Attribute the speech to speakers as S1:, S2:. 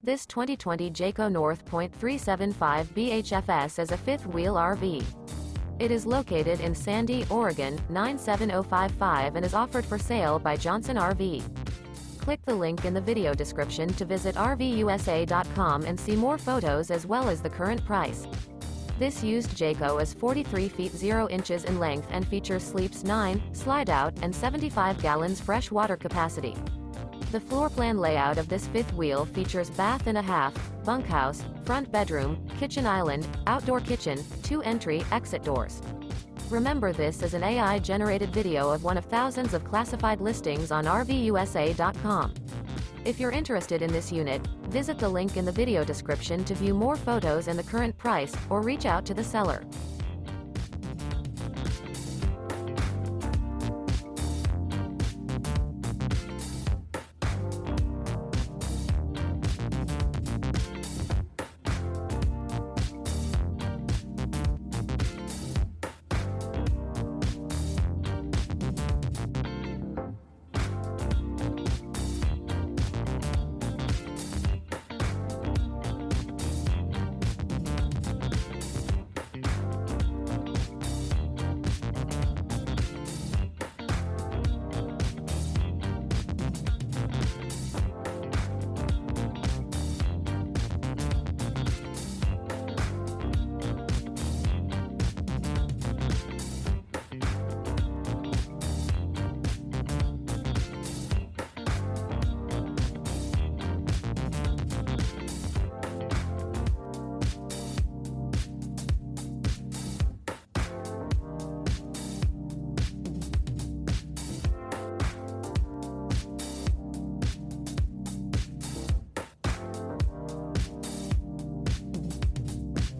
S1: This 2020 Jayco North Point 375 BHFS is a fifth-wheel RV. It is located in Sandy, Oregon, 97055 and is offered for sale by Johnson RV. Click the link in the video description to visit RVUSA.com and see more photos as well as the current price. This used Jayco is 43 feet 0 inches in length and features sleeps 9, Slideout, and 75 gallons fresh water capacity. The floor plan layout of this fifth wheel features bath and a half, bunkhouse, front bedroom, kitchen island, outdoor kitchen, 2 entry/exit doors. Remember, this is an AI-generated video of one of thousands of classified listings on RVUSA.com. If you're interested in this unit, visit the link in the video description to view more photos and the current price, or reach out to the seller.